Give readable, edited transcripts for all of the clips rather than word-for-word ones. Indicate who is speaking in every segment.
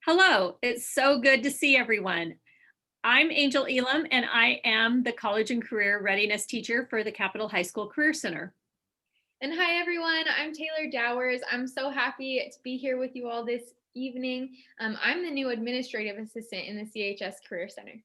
Speaker 1: Hello, it's so good to see everyone. I'm Angel Elam, and I am the College and Career Readiness Teacher for the Capitol High School Career Center.
Speaker 2: And hi, everyone. I'm Taylor Dowers. I'm so happy to be here with you all this evening. I'm the new administrative assistant in the CHS Career Center.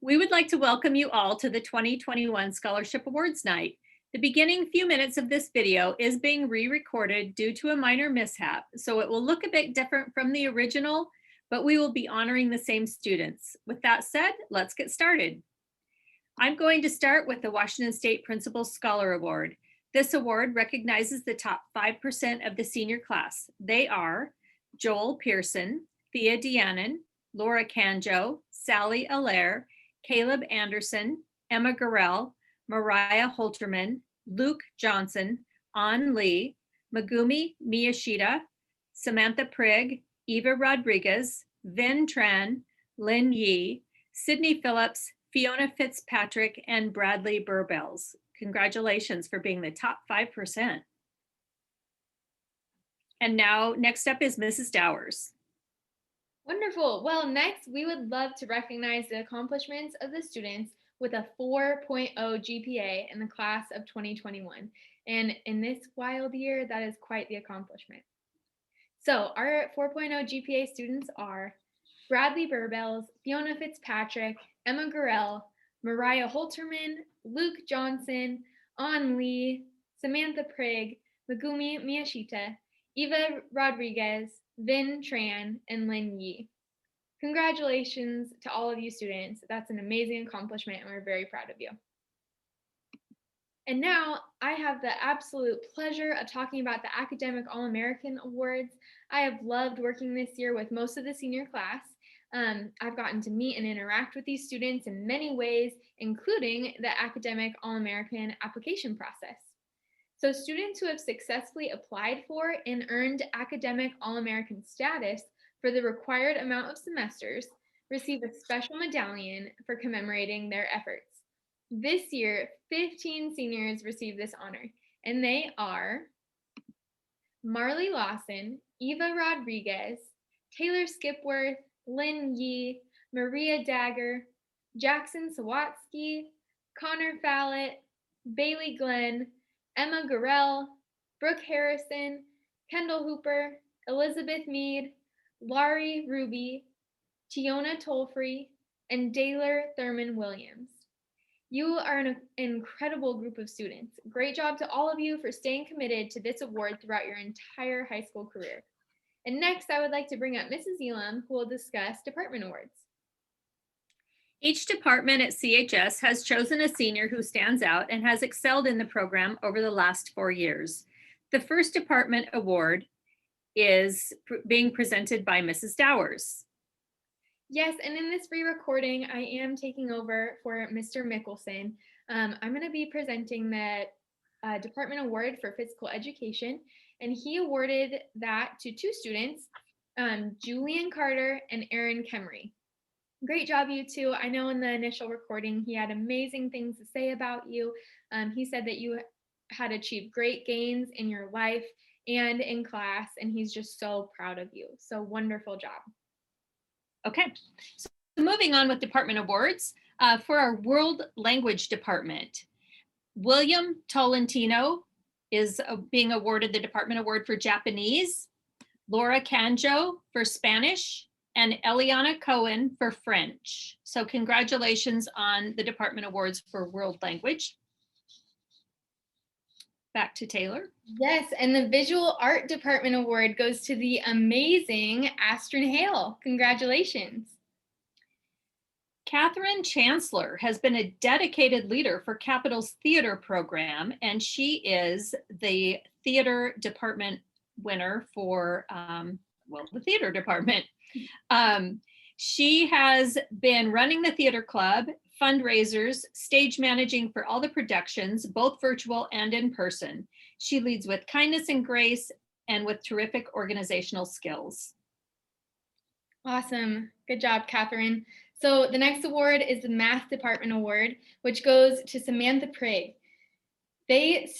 Speaker 1: We would like to welcome you all to the 2021 Scholarship Awards Night. The beginning few minutes of this video is being re-recorded due to a minor mishap, so it will look a bit different from the original, but we will be honoring the same students. With that said, let's get started. I'm going to start with the Washington State Principal Scholar Award. This award recognizes the top 5% of the senior class. They are Joel Pearson, Thea Deanon, Laura Canjo, Sally Allaire, Caleb Anderson, Emma Gurrell, Mariah Holterman, Luke Johnson, An Lee, Megumi Miyashita, Samantha Prigg, Eva Rodriguez, Vin Tran, Lin Yee, Sydney Phillips, Fiona Fitzpatrick, and Bradley Burbells. Congratulations for being the top 5%. And now, next up is Mrs. Dowers.
Speaker 2: Wonderful. Well, next, we would love to recognize the accomplishments of the students with a 4.0 GPA in the class of 2021. And in this wild year, that is quite the accomplishment. So our 4.0 GPA students are Bradley Burbells, Fiona Fitzpatrick, Emma Gurrell, Mariah Holterman, Luke Johnson, An Lee, Samantha Prigg, Megumi Miyashita, Eva Rodriguez, Vin Tran, and Lin Yee. Congratulations to all of you students. That's an amazing accomplishment, and we're very proud of you. And now I have the absolute pleasure of talking about the Academic All-American Awards. I have loved working this year with most of the senior class. I've gotten to meet and interact with these students in many ways, including the Academic All-American application process. So students who have successfully applied for and earned Academic All-American status for the required amount of semesters receive a special medallion for commemorating their efforts. This year, 15 seniors received this honor, and they are Marlee Lawson, Eva Rodriguez, Taylor Skipworth, Lin Yee, Maria Dagger, Jackson Sawatsky, Connor Fallett, Bailey Glenn, Emma Gurrell, Brooke Harrison, Kendall Hooper, Elizabeth Mead, Laurie Ruby, Tiona Tolfree, and Daylor Thurman Williams. You are an incredible group of students. Great job to all of you for staying committed to this award throughout your entire high school career. And next, I would like to bring up Mrs. Elam, who will discuss department awards.
Speaker 1: Each department at CHS has chosen a senior who stands out and has excelled in the program over the last 4 years. The first department award is being presented by Mrs. Dowers.
Speaker 2: Yes, and in this re-recording, I am taking over for Mr. Mickelson. I'm going to be presenting the Department Award for Physical Education, and he awarded that to 2 students, Julian Carter and Aaron Kemery. Great job, you two. I know in the initial recording, he had amazing things to say about you. He said that you had achieved great gains in your life and in class, and he's just so proud of you. So wonderful job.
Speaker 1: Okay, so moving on with department awards for our World Language Department. William Tolentino is being awarded the Department Award for Japanese, Laura Canjo for Spanish, and Eliana Cohen for French. So congratulations on the department awards for World Language. Back to Taylor.
Speaker 2: Yes, and the Visual Art Department Award goes to the amazing Astrid Hale. Congratulations.
Speaker 1: Catherine Chancellor has been a dedicated leader for Capitol's theater program, and she is the theater department winner for, the theater department. She has been running the theater club, fundraisers, stage managing for all the productions, both virtual and in person. She leads with kindness and grace and with terrific organizational skills.
Speaker 2: Awesome. Good job, Catherine. So the next award is the Math Department Award, which goes to Samantha Prigg. They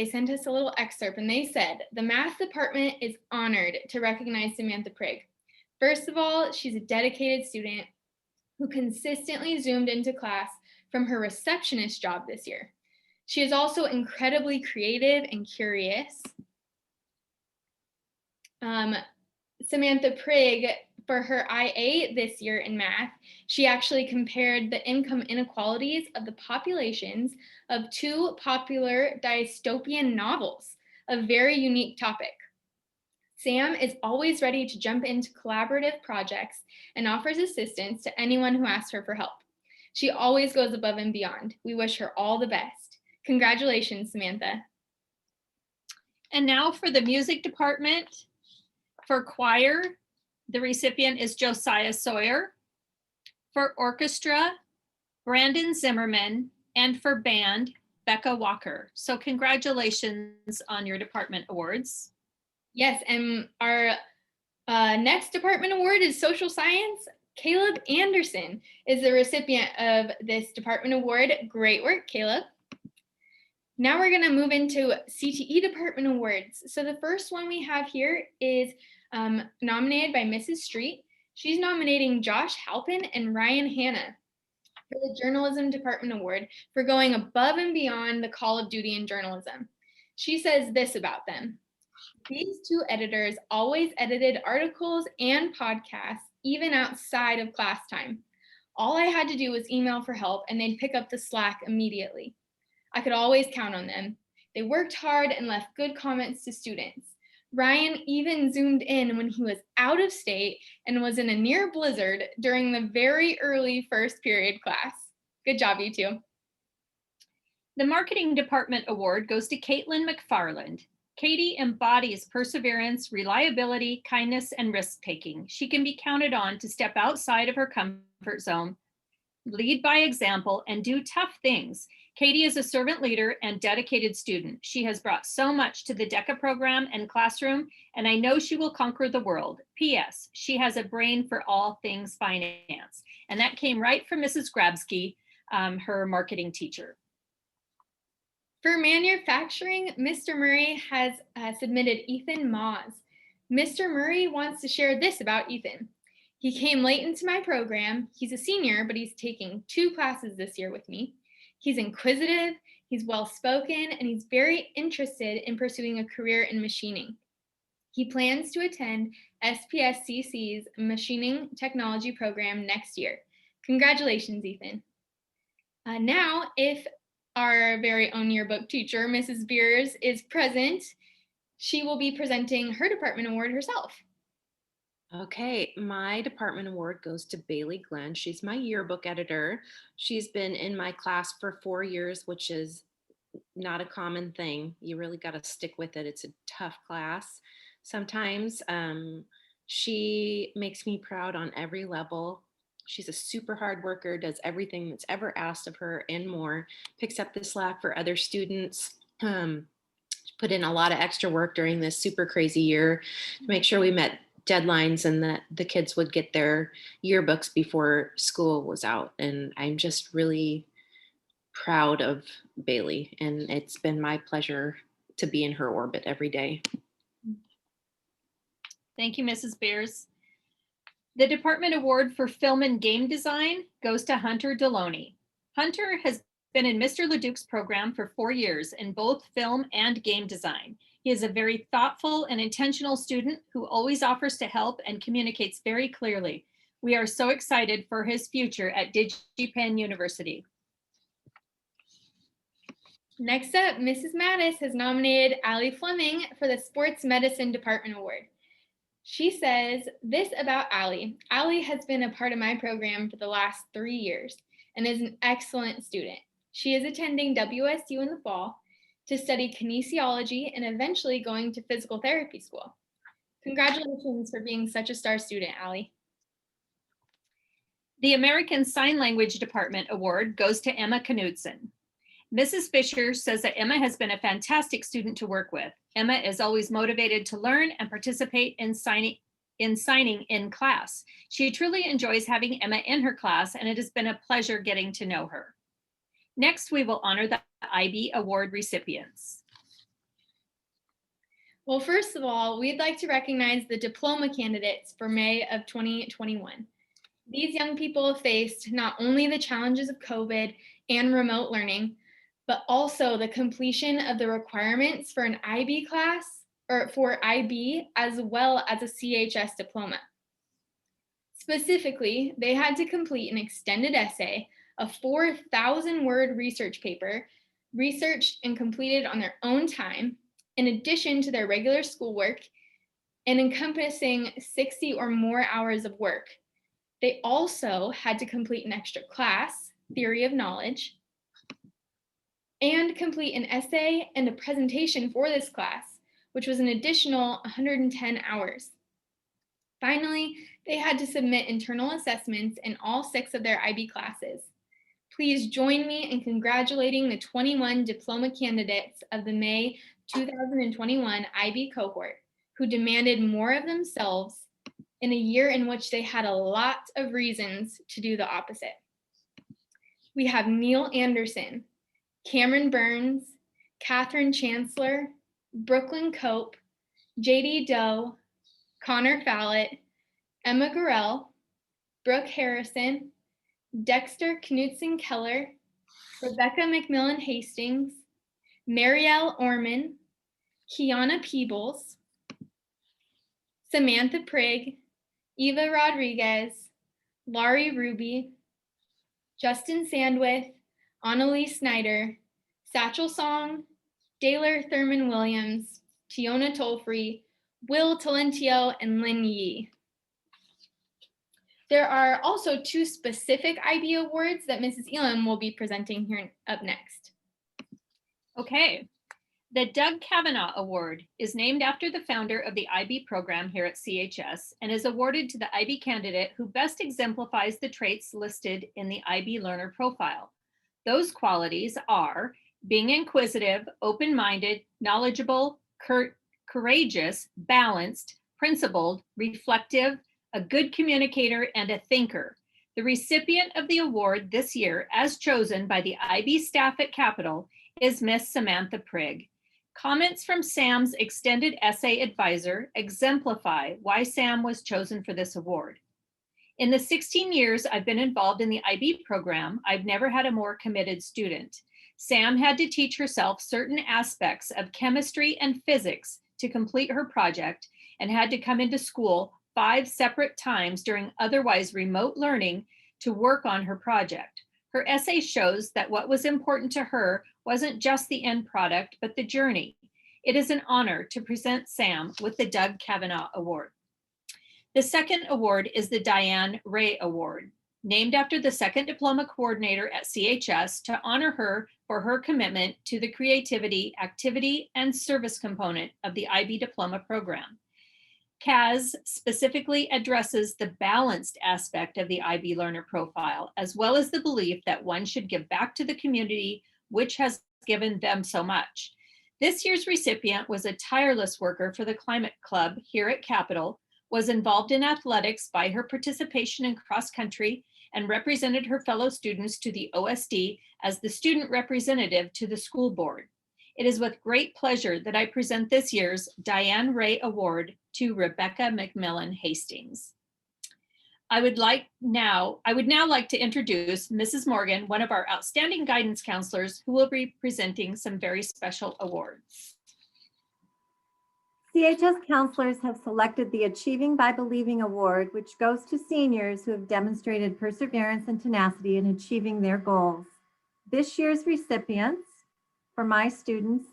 Speaker 2: sent us a little excerpt, and they said, the Math Department is honored to recognize Samantha Prigg. First of all, she's a dedicated student who consistently zoomed into class from her receptionist job this year. She is also incredibly creative and curious. Samantha Prigg, for her IA this year in math, she actually compared the income inequalities of the populations of two popular dystopian novels, a very unique topic. Sam is always ready to jump into collaborative projects and offers assistance to anyone who asks her for help. She always goes above and beyond. We wish her all the best. Congratulations, Samantha.
Speaker 1: And now for the music department. For choir, the recipient is Josiah Sawyer. For orchestra, Brandon Zimmerman. And for band, Becca Walker. So congratulations on your department awards.
Speaker 2: Yes, and our next department award is social science. Caleb Anderson is the recipient of this department award. Great work, Caleb. Now we're going to move into CTE department awards. So the first one we have here is nominated by Mrs. Street. She's nominating Josh Halpin and Ryan Hanna for the Journalism Department Award for going above and beyond the call of duty in journalism. She says this about them. These two editors always edited articles and podcasts, even outside of class time. All I had to do was email for help and they'd pick up the slack immediately. I could always count on them. They worked hard and left good comments to students. Ryan even zoomed in when he was out of state and was in a near blizzard during the very early first period class. Good job, you two.
Speaker 1: The Marketing Department Award goes to Caitlin McFarland. Katie embodies perseverance, reliability, kindness, and risk-taking. She can be counted on to step outside of her comfort zone, lead by example, and do tough things. Katie is a servant leader and dedicated student. She has brought so much to the DECA program and classroom, and I know she will conquer the world. P.S. She has a brain for all things finance. And that came right from Mrs. Grabsky, her marketing teacher.
Speaker 2: For manufacturing, Mr. Murray has submitted Ethan Maas. Mr. Murray wants to share this about Ethan. He came late into my program. He's a senior, but he's taking 2 classes this year with me. He's inquisitive, he's well-spoken, and he's very interested in pursuing a career in machining. He plans to attend SPSCC's machining technology program next year. Congratulations, Ethan. Now, if our very own yearbook teacher, Mrs. Beers, is present, she will be presenting her department award herself.
Speaker 3: Okay, my department award goes to Bailey Glenn. She's my yearbook editor. She's been in my class for 4 years, which is not a common thing. You really got to stick with it. It's a tough class. Sometimes she makes me proud on every level. She's a super hard worker, does everything that's ever asked of her and more, picks up the slack for other students, put in a lot of extra work during this super crazy year to make sure we met deadlines and that the kids would get their yearbooks before school was out. And I'm just really proud of Bailey, and it's been my pleasure to be in her orbit every day.
Speaker 1: Thank you, Mrs. Beers. The Department Award for Film and Game Design goes to Hunter Deloney. Hunter has been in Mr. Leduc's program for 4 years in both film and game design. He is a very thoughtful and intentional student who always offers to help and communicates very clearly. We are so excited for his future at DigiPen University.
Speaker 2: Next up, Mrs. Mattis has nominated Allie Fleming for the Sports Medicine Department Award. She says this about Allie. Allie has been a part of my program for the last 3 years and is an excellent student. She is attending WSU in the fall to study kinesiology and eventually going to physical therapy school. Congratulations for being such a star student, Allie.
Speaker 1: The American Sign Language Department Award goes to Emma Knudsen. Mrs. Fisher says that Emma has been a fantastic student to work with. Emma is always motivated to learn and participate in signing in class. She truly enjoys having Emma in her class, and it has been a pleasure getting to know her. Next, we will honor the IB Award recipients.
Speaker 2: Well, first of all, we'd like to recognize the diploma candidates for May of 2021. These young people faced not only the challenges of COVID and remote learning, but also the completion of the requirements for an IB class or for IB as well as a CHS diploma. Specifically, they had to complete an extended essay, a 4,000-word research paper, researched and completed on their own time, in addition to their regular schoolwork, and encompassing 60 or more hours of work. They also had to complete an extra class, Theory of Knowledge, and complete an essay and a presentation for this class, which was an additional 110 hours. Finally, they had to submit internal assessments in all 6 of their IB classes. Please join me in congratulating the 21 diploma candidates of the May 2021 IB cohort who demanded more of themselves in a year in which they had a lot of reasons to do the opposite. We have Neil Anderson, Cameron Burns, Catherine Chancellor, Brooklyn Cope, JD Doe, Connor Fallett, Emma Gorell, Brooke Harrison, Dexter Knudsen Keller, Rebecca McMillan Hastings, Marielle Orman, Kianna Peebles, Samantha Prigg, Eva Rodriguez, Laurie Ruby, Justin Sandwith, Annalise Snyder, Satchel Sogn, Daylor Thurman Williams, Tiona Tolfree, Will Talentio, and Lin Yee. There are also 2 specific IB awards that Mrs. Elam will be presenting here up next.
Speaker 1: Okay. The Doug Kavanaugh Award is named after the founder of the IB program here at CHS and is awarded to the IB candidate who best exemplifies the traits listed in the IB learner profile. Those qualities are being inquisitive, open-minded, knowledgeable, courageous, balanced, principled, reflective, a good communicator, and a thinker. The recipient of the award this year, as chosen by the IB staff at Capitol, is Miss Samantha Prigg. Comments from Sam's extended essay advisor exemplify why Sam was chosen for this award. In the 16 years I've been involved in the IB program, I've never had a more committed student. Sam had to teach herself certain aspects of chemistry and physics to complete her project and had to come into school 5 separate times during otherwise remote learning to work on her project. Her essay shows that what was important to her wasn't just the end product, but the journey. It is an honor to present Sam with the Doug Kavanaugh Award. The second award is the Diane Ray Award, named after the second diploma coordinator at CHS to honor her for her commitment to the creativity, activity, and service component of the IB diploma program. CAS specifically addresses the balanced aspect of the IB learner profile, as well as the belief that one should give back to the community, which has given them so much. This year's recipient was a tireless worker for the Climate Club here at Capitol, was involved in athletics by her participation in cross country, and represented her fellow students to the OSD as the student representative to the school board. It is with great pleasure that I present this year's Diane Ray Award to Rebecca McMillan Hastings. I would now like to introduce Mrs. Morgan, one of our outstanding guidance counselors, who will be presenting some very special awards.
Speaker 4: CHS counselors have selected the Achieving by Believing Award, which goes to seniors who have demonstrated perseverance and tenacity in achieving their goals. This year's recipients for my students,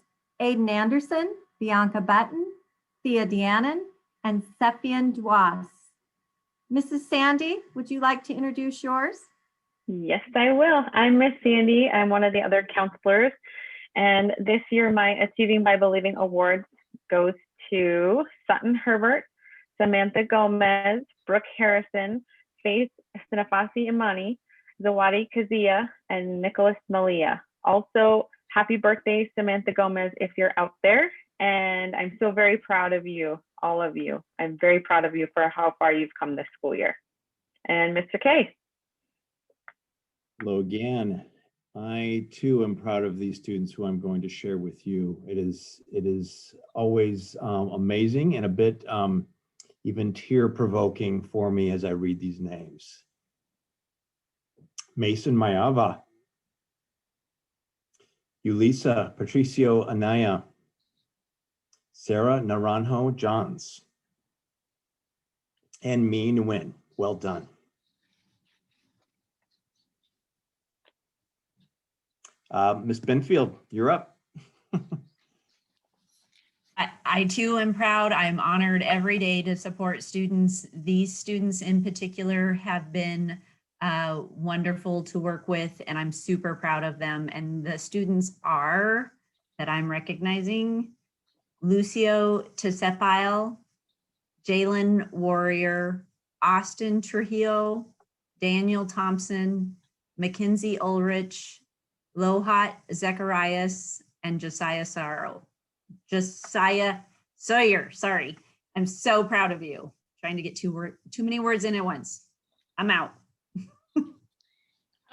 Speaker 4: Aiden Anderson, Bianca Button, Thea Deanon, and Sephian Dwas. Mrs. Sandy, would you like to introduce yours?
Speaker 5: Yes, I will. I'm Miss Sandy. I'm one of the other counselors. And this year, my Achieving by Believing Award goes to Sutton Herbert, Samantha Gomez, Brooke Harrison, Faith Sinafasi Imani, Zawadi Kazia, and Nicholas Malia. Also, happy birthday, Samantha Gomez, if you're out there. And I'm so very proud of you, all of you. I'm very proud of you for how far you've come this school year. And Mr. K.
Speaker 6: Hello again. I too am proud of these students who I'm going to share with you. It is always amazing and a bit even tear-provoking for me as I read these names. Mason Mayava, Yulisa Patricio Anaya, Sarah Naranjo Johns, and Mee Nguyen. Well done. Ms. Benfield, you're up.
Speaker 7: I too am proud. I'm honored every day to support students. These students in particular have been wonderful to work with, and I'm super proud of them. And the students are, that I'm recognizing, Lucio Tesepile, Jalen Warrior, Austin Trujillo, Daniel Thompson, Mackenzie Ulrich, Lohat Zacharias, and Josiah Sawyer, sorry. I'm so proud of you. Trying to get too many words in at once. I'm out.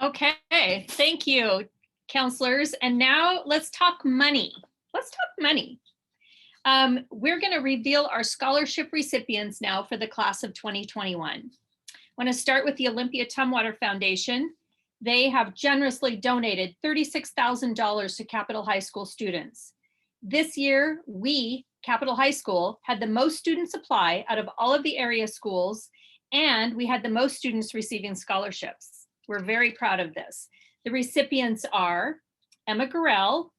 Speaker 1: Okay, thank you, counselors. And now let's talk money. Let's talk money. We're going to reveal our scholarship recipients now for the class of 2021. I want to start with the Olympia Tumwater Foundation. They have generously donated $36,000 to Capitol High School students. This year, we, Capitol High School, had the most students apply out of all of the area schools, and we had the most students receiving scholarships. We're very proud of this. The recipients are Emma Gorell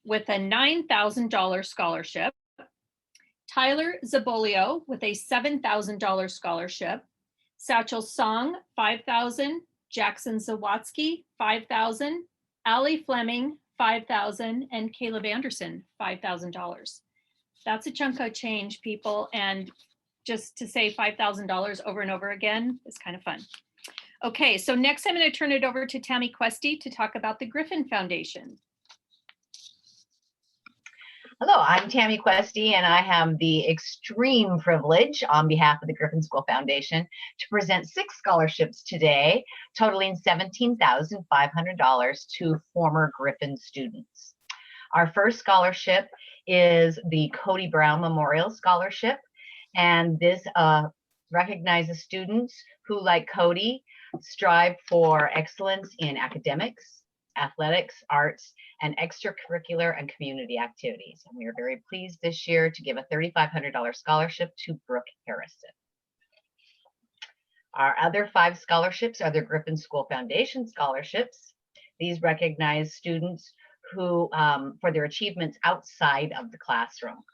Speaker 1: with a $9,000 scholarship, Tyler Zabolio with a $7,000 scholarship, Satchel Sogn, $5,000, Jackson Zawatsky, $5,000, Allie Fleming, $5,000, and Caleb Anderson, $5,000. That's a chunk of change, people. And just to say $5,000 over and over again is kind of fun. Okay, so next I'm going to turn it over to Tammy Questy to talk about the Griffin Foundation.
Speaker 8: Hello, I'm Tammy Questy, and I have the extreme privilege on behalf of the Griffin School Foundation to present 6 scholarships today, totaling $17,500 to former Griffin students. Our first scholarship is the Cody Brown Memorial Scholarship, and this recognizes students who, like Cody, strive for excellence in academics, athletics, arts, and extracurricular and community activities. And we are very pleased this year to give a $3,500 scholarship to Brooke Harrison. Our other 5 scholarships are the Griffin School Foundation scholarships. These recognize students who, for their achievements outside of the classroom.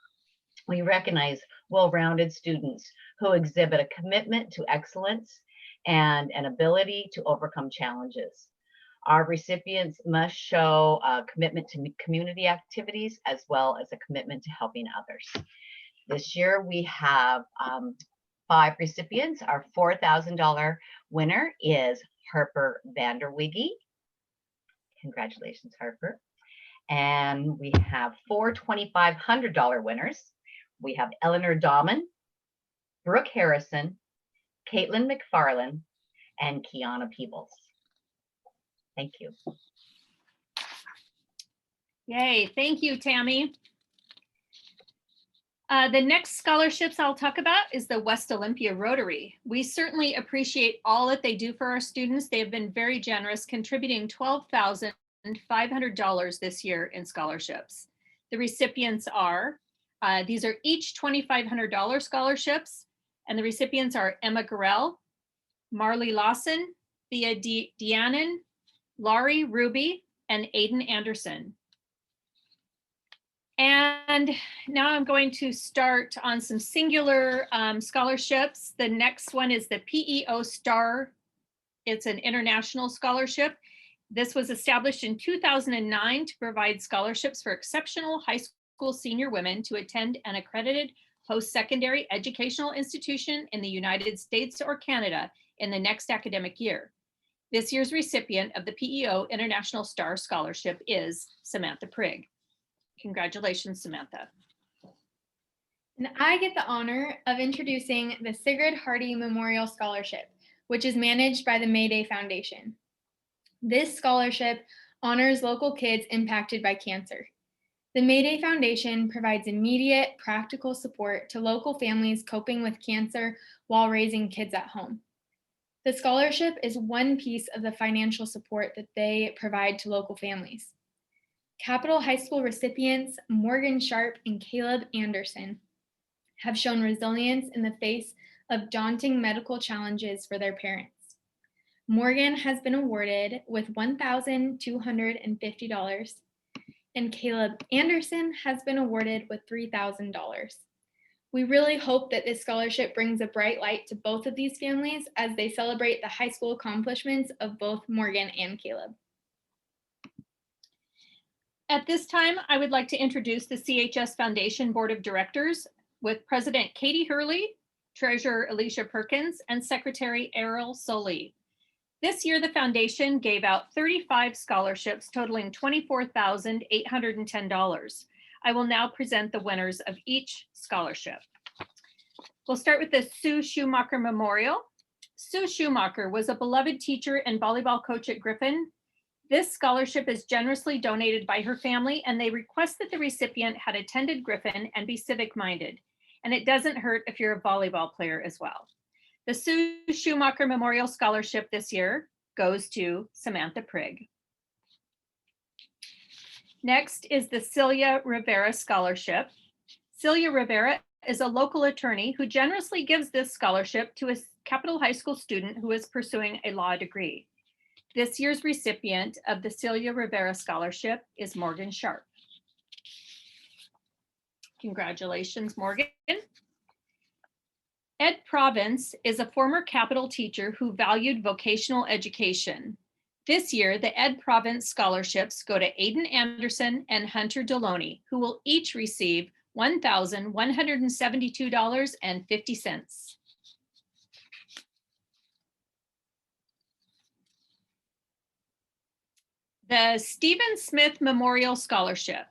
Speaker 8: We recognize well-rounded students who exhibit a commitment to excellence and an ability to overcome challenges. Our recipients must show a commitment to community activities as well as a commitment to helping others. This year we have 5 recipients. Our $4,000 winner is Harper Vandewege. Congratulations, Harper. And we have 4 $2,500 winners. We have Eleanor Dahman, Brooke Harrison, Caitlin McFarlanc, and Kianna Peebles. Thank you.
Speaker 1: Yay, thank you, Tammy. The next scholarships I'll talk about is the West Olympia Rotary. We certainly appreciate all that they do for our students. They have been very generous, contributing $12,500 this year in scholarships. The recipients are, these are each $2,500 scholarships, and the recipients are Emma Gorell, Marlee Lawson, Thea Deanon, Laurie Ruby, and Aiden Anderson. And now I'm going to start on some singular scholarships. The next one is the PEO STAR. It's an international scholarship. This was established in 2009 to provide scholarships for exceptional high school senior women to attend an accredited post-secondary educational institution in the United States or Canada in the next academic year. This year's recipient of the PEO International STAR Scholarship is Samantha Prigg. Congratulations, Samantha.
Speaker 2: And I get the honor of introducing the Sigrid Hardy Memorial Scholarship, which is managed by the Mayday Foundation. This scholarship honors local kids impacted by cancer. The Mayday Foundation provides immediate, practical support to local families coping with cancer while raising kids at home. The scholarship is one piece of the financial support that they provide to local families. Capital High School recipients Morgan Sharp and Caleb Anderson have shown resilience in the face of daunting medical challenges for their parents. Morgan has been awarded with $1,250, and Caleb Anderson has been awarded with $3,000. We really hope that this scholarship brings a bright light to both of these families as they celebrate the high school accomplishments of both Morgan and Caleb.
Speaker 1: At this time, I would like to introduce the CHS Foundation Board of Directors with President Katie Hurley, Treasurer Alicia Perkins, and Secretary Errol Soley. This year, the foundation gave out 35 scholarships totaling $24,810. I will now present the winners of each scholarship. We'll start with the Sue Schumacher Memorial. Sue Schumacher was a beloved teacher and volleyball coach at Griffin. This scholarship is generously donated by her family, and they request that the recipient had attended Griffin and be civic-minded. And it doesn't hurt if you're a volleyball player as well. The Sue Schumacher Memorial Scholarship this year goes to Samantha Prigg. Next is the Celia Rivera Scholarship. Celia Rivera is a local attorney who generously gives this scholarship to a Capitol High School student who is pursuing a law degree. This year's recipient of the Celia Rivera Scholarship is Morgan Sharp. Congratulations, Morgan. Ed Province is a former Capitol teacher who valued vocational education. This year, the Ed Province scholarships go to Aiden Anderson and Hunter Deloney, who will each receive $1,172.50. The Stephen Smith Memorial Scholarship.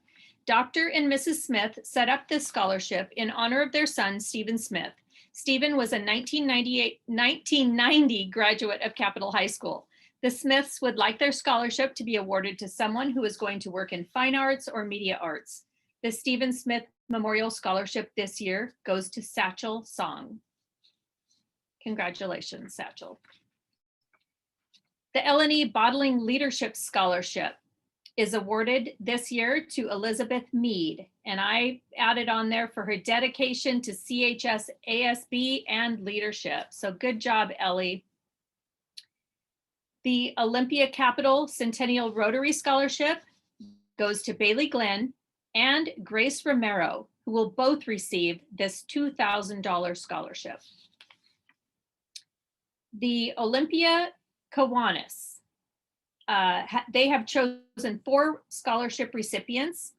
Speaker 1: Dr. and Mrs. Smith set up this scholarship in honor of their son, Stephen Smith. Stephen was a 1990 graduate of Capitol High School. The Smiths would like their scholarship to be awarded to someone who is going to work in fine arts or media arts. The Stephen Smith Memorial Scholarship this year goes to Satchel Sogn. Congratulations, Satchel. The L&E Bottling Leadership Scholarship is awarded this year to Elizabeth Mead, and I added on there for her dedication to CHS ASB and leadership. So good job, Ellie. The Olympia Capital Centennial Rotary Scholarship goes to Bailey Glenn and Grace Romero, who will both receive this $2,000 scholarship. The Olympia Kiwanis, they have chosen 4 scholarship recipients.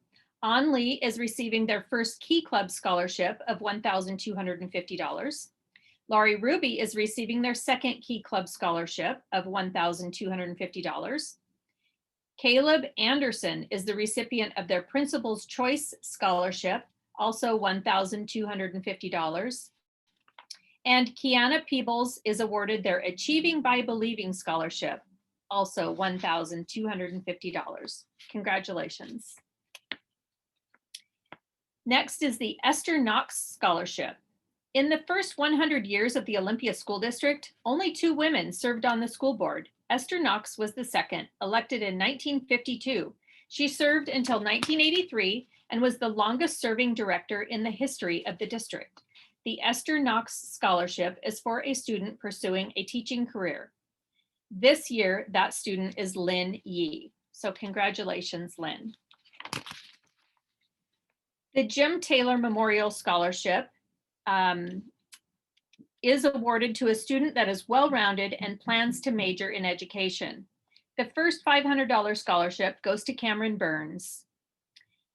Speaker 1: On Lee is receiving their first Key Club scholarship of $1,250. Laurie Ruby is receiving their second Key Club scholarship of $1,250. Caleb Anderson is the recipient of their Principal's Choice Scholarship, also $1,250. And Kianna Peebles is awarded their Achieving by Believing Scholarship, also $1,250. Congratulations. Next is the Esther Knox Scholarship. In the first 100 years of the Olympia School District, only 2 women served on the school board. Esther Knox was the second, elected in 1952. She served until 1983 and was the longest serving director in the history of the district. The Esther Knox Scholarship is for a student pursuing a teaching career. This year, that student is Lin Yee. So congratulations, Lin. The Jim Taylor Memorial Scholarship is awarded to a student that is well-rounded and plans to major in education. The first $500 scholarship goes to Cameron Burns.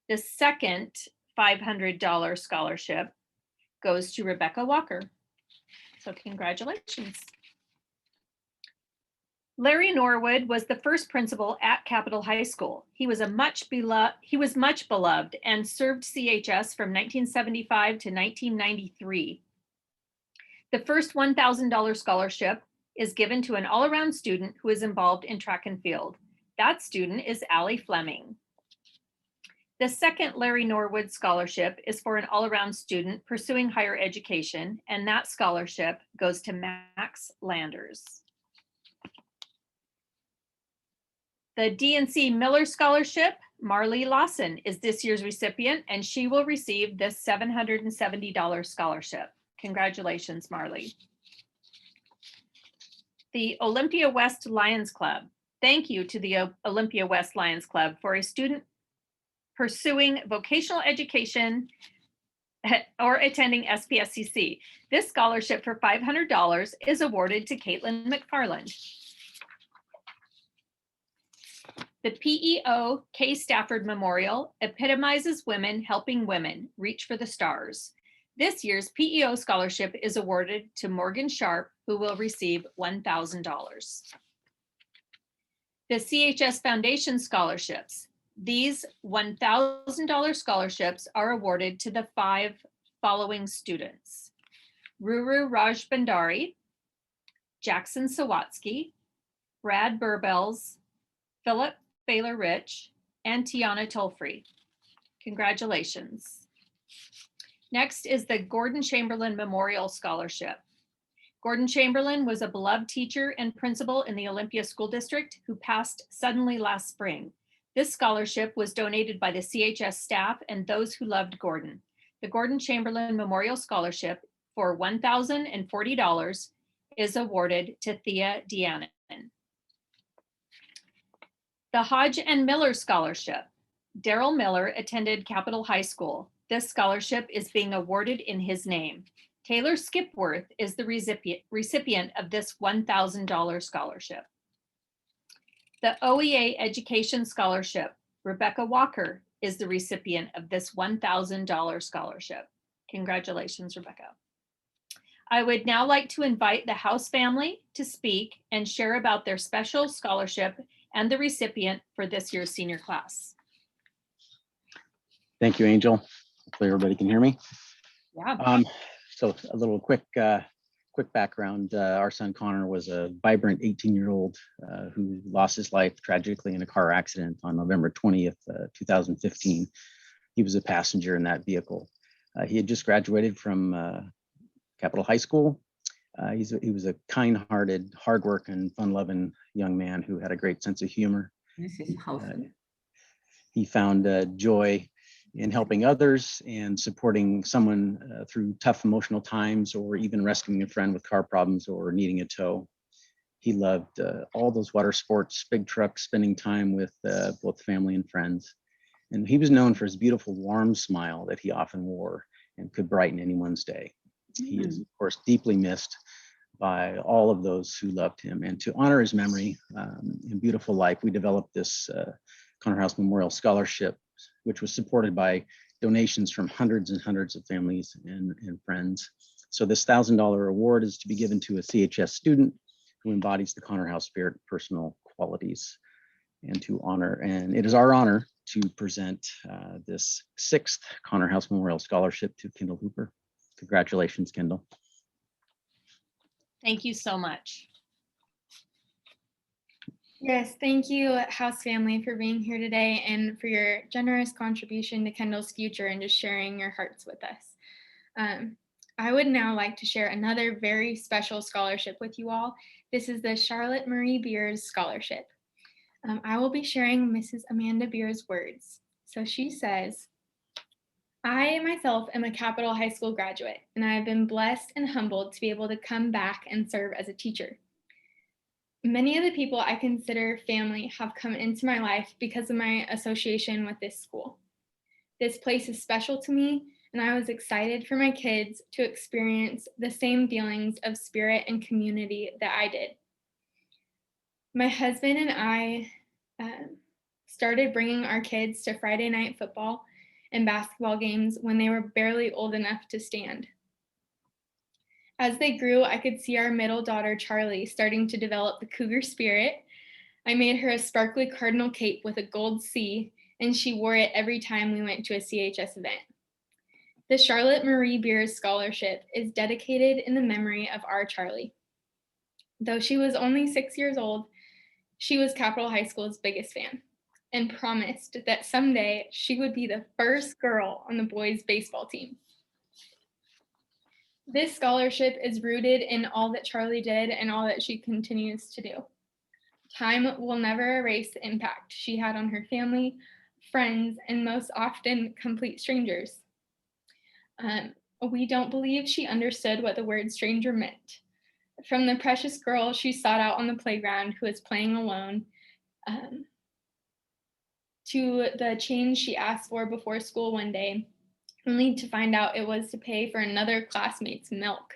Speaker 1: The second $500 scholarship goes to Rebecca Walker. So congratulations. Larry Norwood was the first principal at Capitol High School. He was much beloved and served CHS from 1975 to 1993. The first $1,000 scholarship is given to an all-around student who is involved in track and field. That student is Allie Fleming. The second Larry Norwood Scholarship is for an all-around student pursuing higher education, and that scholarship goes to Max Landers. The D&C Miller Scholarship, Marlee Lawson is this year's recipient, and she will receive this $770 scholarship. Congratulations, Marlee. The Olympia West Lions Club. Thank you to the Olympia West Lions Club for a student pursuing vocational education or attending SPSCC. This scholarship for $500 is awarded to Caitlin McFarlanc. The PEO K. Stafford Memorial epitomizes women helping women reach for the stars. This year's PEO scholarship is awarded to Morgan Sharp, who will receive $1,000. The CHS Foundation scholarships. These $1,000 scholarships are awarded to the 5 following students: Ruru Raj Bandari, Jackson Sawatsky, Brad Burbells, Philip Baylor Rich, and Tiana Tolfree. Congratulations. Next is the Gordon Chamberlain Memorial Scholarship. Gordon Chamberlain was a beloved teacher and principal in the Olympia School District who passed suddenly last spring. This scholarship was donated by the CHS staff and those who loved Gordon. The Gordon Chamberlain Memorial Scholarship for $1,040 is awarded to Thea Deanon. The Hodge and Miller Scholarship. Daryl Miller attended Capitol High School. This scholarship is being awarded in his name. Taylor Skipworth is the recipient of this $1,000 scholarship. The OEA Education Scholarship. Rebecca Walker is the recipient of this $1,000 scholarship. Congratulations, Rebecca. I would now like to invite the House family to speak and share about their special scholarship and the recipient for this year's senior class.
Speaker 9: Thank you, Angel. Hopefully everybody can hear me.
Speaker 1: Yeah.
Speaker 9: So a little quick background. Our son Connor was a vibrant 18-year-old who lost his life tragically in a car accident on November 20th, 2015. He was a passenger in that vehicle. He had just graduated from Capitol High School. He was a kind-hearted, hardworking, fun-loving young man who had a great sense of humor. He found joy in helping others and supporting someone through tough emotional times, or even rescuing a friend with car problems or needing a tow. He loved all those water sports, big trucks, spending time with both family and friends. And he was known for his beautiful, warm smile that he often wore and could brighten anyone's day. He is, of course, deeply missed by all of those who loved him. And to honor his memory and beautiful life, we developed this Connor House Memorial Scholarship, which was supported by donations from hundreds and hundreds of families and friends. So this $1,000 award is to be given to a CHS student who embodies the Connor House spirit, personal qualities, and to honor. And it is our honor to present this 6th Connor House Memorial Scholarship to Kendall Hooper. Congratulations, Kendall.
Speaker 1: Thank you so much.
Speaker 2: Yes, thank you, House family, for being here today and for your generous contribution to Kendall's future and just sharing your hearts with us. I would now like to share another very special scholarship with you all. This is the Charlotte Marie Beers Scholarship. I will be sharing Mrs. Amanda Beers' words. So she says, I myself am a Capitol High School graduate, and I have been blessed and humbled to be able to come back and serve as a teacher. Many of the people I consider family have come into my life because of my association with this school. This place is special to me, and I was excited for my kids to experience the same feelings of spirit and community that I did. My husband and I started bringing our kids to Friday night football and basketball games when they were barely old enough to stand. As they grew, I could see our middle daughter, Charlie, starting to develop the cougar spirit. I made her a sparkly cardinal cape with a gold C, and she wore it every time we went to a CHS event. The Charlotte Marie Beers Scholarship is dedicated in the memory of our Charlie. Though she was only 6 years old, She was Capitol High School's biggest fan and promised that someday she would be the first girl on the boys' baseball team. This scholarship is rooted in all that Charlie did and all that she continues to do. Time will never erase the impact she had on her family, friends, and most often complete strangers. We don't believe she understood what the word stranger meant. From the precious girl she sought out on the playground who was playing alone, to the change she asked for before school one day, only to find out it was to pay for another classmate's milk.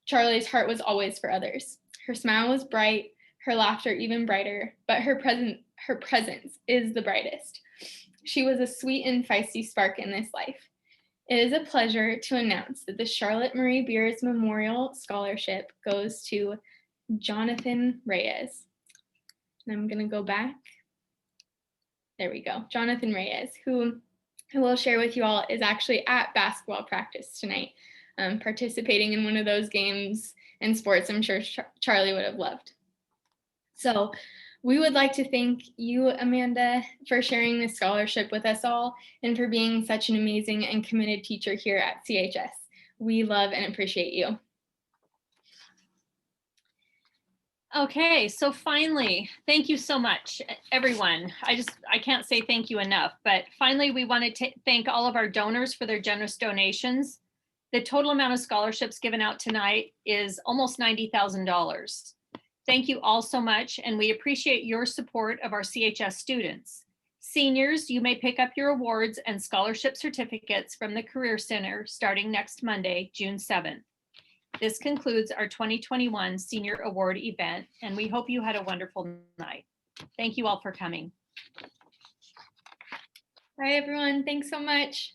Speaker 2: Charlie's heart was always for others. Her smile was bright, her laughter even brighter, but her presence is the brightest. She was a sweet and feisty spark in this life. It is a pleasure to announce that the Charlotte Marie Beers Memorial Scholarship goes to Jonathan Reyes. And I'm going to go back. There we go. Jonathan Reyes, who I will share with you all is actually at basketball practice tonight, participating in one of those games and sports I'm sure Charlie would have loved. So we would like to thank you, Amanda, for sharing this scholarship with us all and for being such an amazing and committed teacher here at CHS. We love and appreciate you.
Speaker 1: Okay, so finally, thank you so much, everyone. I can't say thank you enough, but finally we want to thank all of our donors for their generous donations. The total amount of scholarships given out tonight is almost $90,000. Thank you all so much, and we appreciate your support of our CHS students. Seniors, you may pick up your awards and scholarship certificates from the Career Center starting next Monday, June 7th. This concludes our 2021 Senior Award event, and we hope you had a wonderful night. Thank you all for coming.
Speaker 2: Bye, everyone. Thanks so much.